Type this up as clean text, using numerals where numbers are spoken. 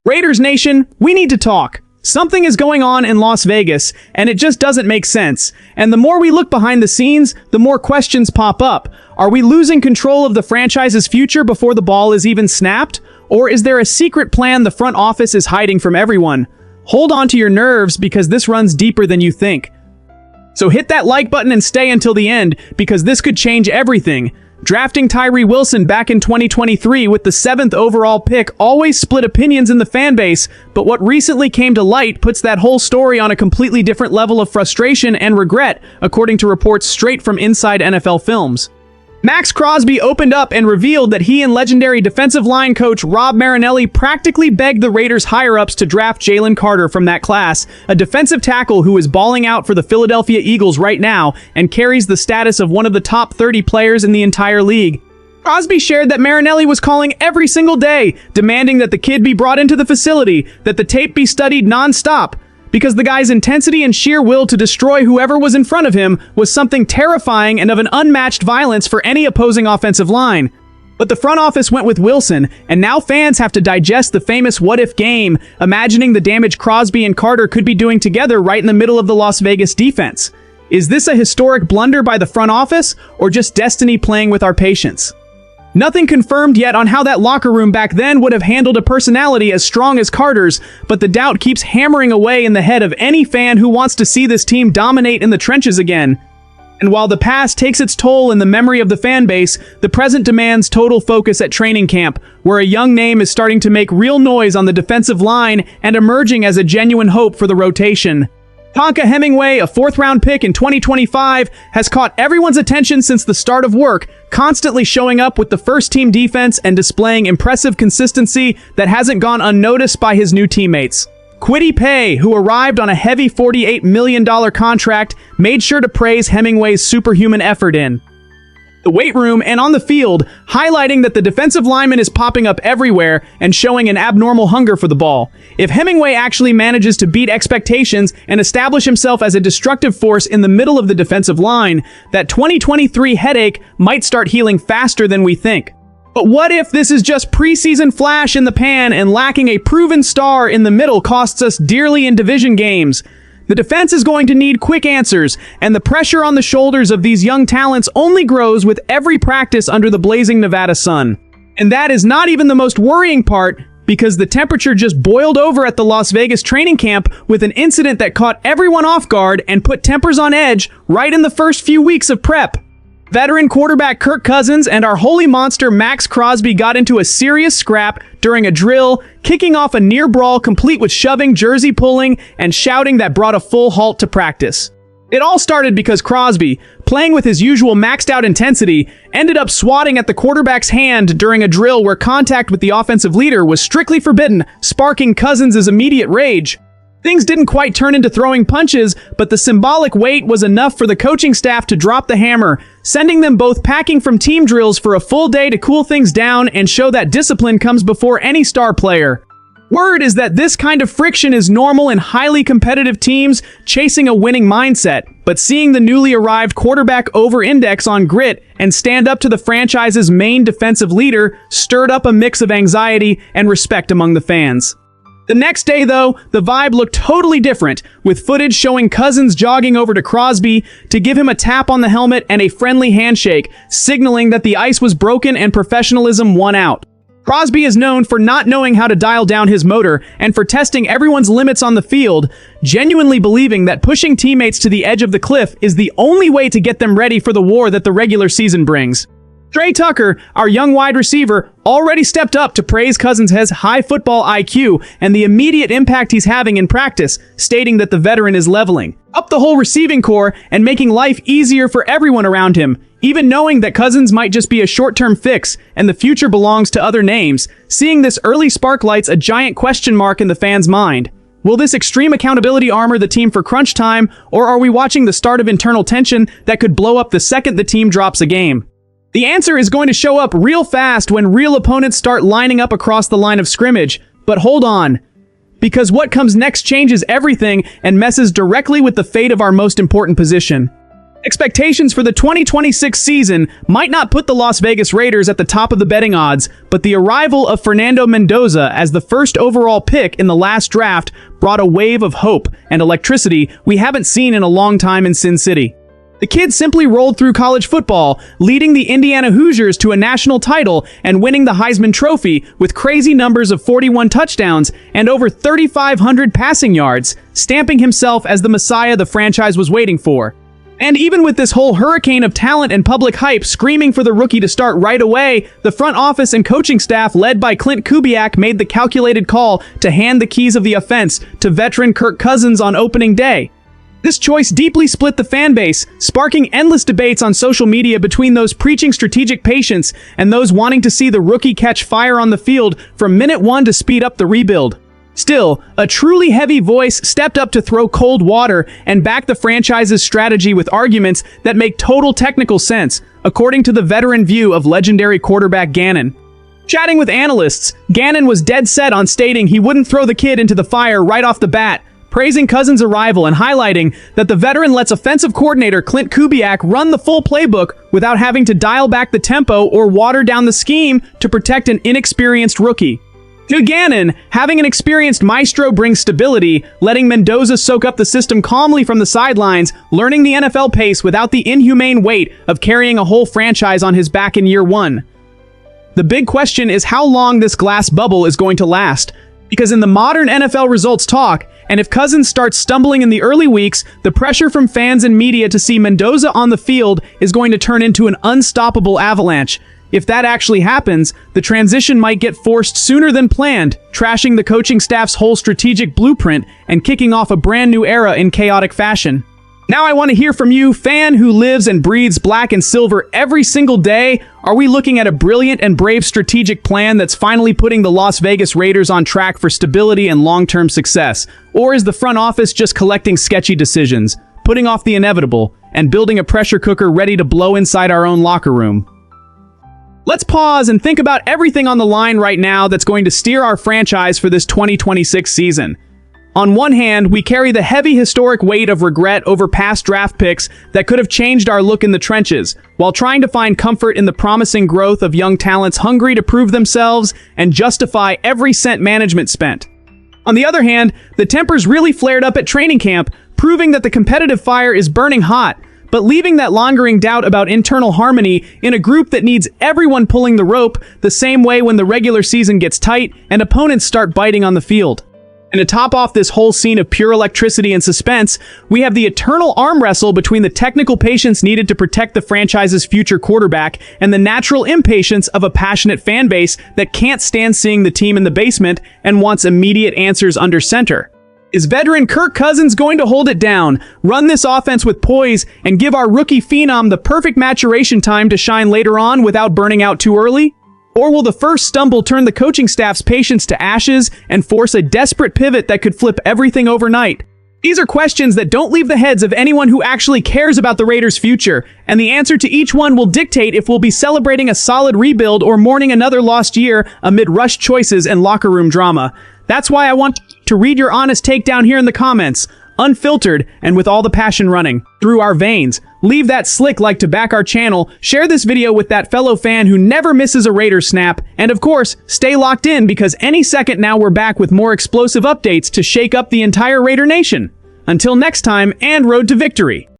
Raiders Nation, we need to talk. Something is going on in Las Vegas, and it just doesn't make sense. And the more we look behind the scenes, the more questions pop up. Are we losing control of the franchise's future before the ball is even snapped? Or is there a secret plan the front office is hiding from everyone? Hold on to your nerves because this runs deeper than you think. So hit that like button and stay until the end, because this could change everything. Drafting Tyree Wilson back in 2023 with the 7th overall pick always split opinions in the fan base, but what recently came to light puts that whole story on a completely different level of frustration and regret, according to reports straight from inside NFL Films. Maxx Crosby opened up and revealed that he and legendary defensive line coach Rob Marinelli practically begged the Raiders higher-ups to draft Jalen Carter from that class, a defensive tackle who is balling out for the Philadelphia Eagles right now and carries the status of one of the top 30 players in the entire league. Crosby shared that Marinelli was calling every single day, demanding that the kid be brought into the facility, that the tape be studied non-stop, because the guy's intensity and sheer will to destroy whoever was in front of him was something terrifying and of an unmatched violence for any opposing offensive line. But the front office went with Wilson, and now fans have to digest the famous what-if game, imagining the damage Crosby and Carter could be doing together right in the middle of the Las Vegas defense. Is this a historic blunder by the front office, or just destiny playing with our patience? Nothing confirmed yet on how that locker room back then would have handled a personality as strong as Carter's, but the doubt keeps hammering away in the head of any fan who wants to see this team dominate in the trenches again. And while the past takes its toll in the memory of the fan base, the present demands total focus at training camp, where a young name is starting to make real noise on the defensive line and emerging as a genuine hope for the rotation. Tonka Hemingway, a 4th-round pick in 2025, has caught everyone's attention since the start of work, constantly showing up with the first-team defense and displaying impressive consistency that hasn't gone unnoticed by his new teammates. Kwity Paye, who arrived on a heavy $48 million contract, made sure to praise Hemingway's superhuman effort in the weight room and on the field, highlighting that the defensive lineman is popping up everywhere and showing an abnormal hunger for the ball. If Hemingway actually manages to beat expectations and establish himself as a destructive force in the middle of the defensive line, that 2023 headache might start healing faster than we think. But what if this is just preseason flash in the pan and lacking a proven star in the middle costs us dearly in division games? The defense is going to need quick answers, and the pressure on the shoulders of these young talents only grows with every practice under the blazing Nevada sun. And that is not even the most worrying part, because the temperature just boiled over at the Las Vegas training camp with an incident that caught everyone off guard and put tempers on edge right in the first few weeks of prep. Veteran quarterback Kirk Cousins and our holy monster Maxx Crosby got into a serious scrap during a drill, kicking off a near brawl complete with shoving, jersey pulling, and shouting that brought a full halt to practice. It all started because Crosby, playing with his usual maxed out intensity, ended up swatting at the quarterback's hand during a drill where contact with the offensive leader was strictly forbidden, sparking Cousins' immediate rage. Things didn't quite turn into throwing punches, but the symbolic weight was enough for the coaching staff to drop the hammer, sending them both packing from team drills for a full day to cool things down and show that discipline comes before any star player. Word is that this kind of friction is normal in highly competitive teams chasing a winning mindset, but seeing the newly arrived quarterback over-index on grit and stand up to the franchise's main defensive leader stirred up a mix of anxiety and respect among the fans. The next day, though, the vibe looked totally different, with footage showing Cousins jogging over to Crosby to give him a tap on the helmet and a friendly handshake, signaling that the ice was broken and professionalism won out. Crosby is known for not knowing how to dial down his motor and for testing everyone's limits on the field, genuinely believing that pushing teammates to the edge of the cliff is the only way to get them ready for the war that the regular season brings. Trey Tucker, our young wide receiver, already stepped up to praise Cousins' high football IQ and the immediate impact he's having in practice, stating that the veteran is leveling up the whole receiving core and making life easier for everyone around him, even knowing that Cousins might just be a short-term fix and the future belongs to other names. Seeing this early spark lights a giant question mark in the fans' mind. Will this extreme accountability armor the team for crunch time, or are we watching the start of internal tension that could blow up the second the team drops a game? The answer is going to show up real fast when real opponents start lining up across the line of scrimmage. But hold on, because what comes next changes everything and messes directly with the fate of our most important position. Expectations for the 2026 season might not put the Las Vegas Raiders at the top of the betting odds, but the arrival of Fernando Mendoza as the first overall pick in the last draft brought a wave of hope and electricity we haven't seen in a long time in Sin City. The kid simply rolled through college football, leading the Indiana Hoosiers to a national title and winning the Heisman Trophy with crazy numbers of 41 touchdowns and over 3,500 passing yards, stamping himself as the messiah the franchise was waiting for. And even with this whole hurricane of talent and public hype screaming for the rookie to start right away, the front office and coaching staff led by Clint Kubiak made the calculated call to hand the keys of the offense to veteran Kirk Cousins on opening day. This choice deeply split the fan base, sparking endless debates on social media between those preaching strategic patience and those wanting to see the rookie catch fire on the field from minute one to speed up the rebuild. Still, a truly heavy voice stepped up to throw cold water and back the franchise's strategy with arguments that make total technical sense, according to the veteran view of legendary quarterback Gannon. Chatting with analysts, Gannon was dead set on stating he wouldn't throw the kid into the fire right off the bat, praising Cousins' arrival and highlighting that the veteran lets offensive coordinator Clint Kubiak run the full playbook without having to dial back the tempo or water down the scheme to protect an inexperienced rookie. To Gannon, having an experienced maestro brings stability, letting Mendoza soak up the system calmly from the sidelines, learning the NFL pace without the inhumane weight of carrying a whole franchise on his back in year one. The big question is how long this glass bubble is going to last, because in the modern NFL results talk, and if Cousins starts stumbling in the early weeks, the pressure from fans and media to see Mendoza on the field is going to turn into an unstoppable avalanche. If that actually happens, the transition might get forced sooner than planned, trashing the coaching staff's whole strategic blueprint and kicking off a brand new era in chaotic fashion. Now I want to hear from you, fan who lives and breathes black and silver every single day. Are we looking at a brilliant and brave strategic plan that's finally putting the Las Vegas Raiders on track for stability and long-term success? Or is the front office just collecting sketchy decisions, putting off the inevitable, and building a pressure cooker ready to blow inside our own locker room? Let's pause and think about everything on the line right now that's going to steer our franchise for this 2026 season. On one hand, we carry the heavy historic weight of regret over past draft picks that could have changed our look in the trenches, while trying to find comfort in the promising growth of young talents hungry to prove themselves and justify every cent management spent. On the other hand, the tempers really flared up at training camp, proving that the competitive fire is burning hot, but leaving that lingering doubt about internal harmony in a group that needs everyone pulling the rope the same way when the regular season gets tight and opponents start biting on the field. And to top off this whole scene of pure electricity and suspense, we have the eternal arm wrestle between the technical patience needed to protect the franchise's future quarterback and the natural impatience of a passionate fan base that can't stand seeing the team in the basement and wants immediate answers under center. Is veteran Kirk Cousins going to hold it down, run this offense with poise, and give our rookie phenom the perfect maturation time to shine later on without burning out too early? Or will the first stumble turn the coaching staff's patience to ashes and force a desperate pivot that could flip everything overnight? These are questions that don't leave the heads of anyone who actually cares about the Raiders' future, and the answer to each one will dictate if we'll be celebrating a solid rebuild or mourning another lost year amid rushed choices and locker room drama. That's why I want to read your honest take down here in the comments, unfiltered and with all the passion running through our veins. Leave that slick like to back our channel, share this video with that fellow fan who never misses a Raiders snap, and of course, stay locked in because any second now we're back with more explosive updates to shake up the entire Raider Nation. Until next time, and road to victory!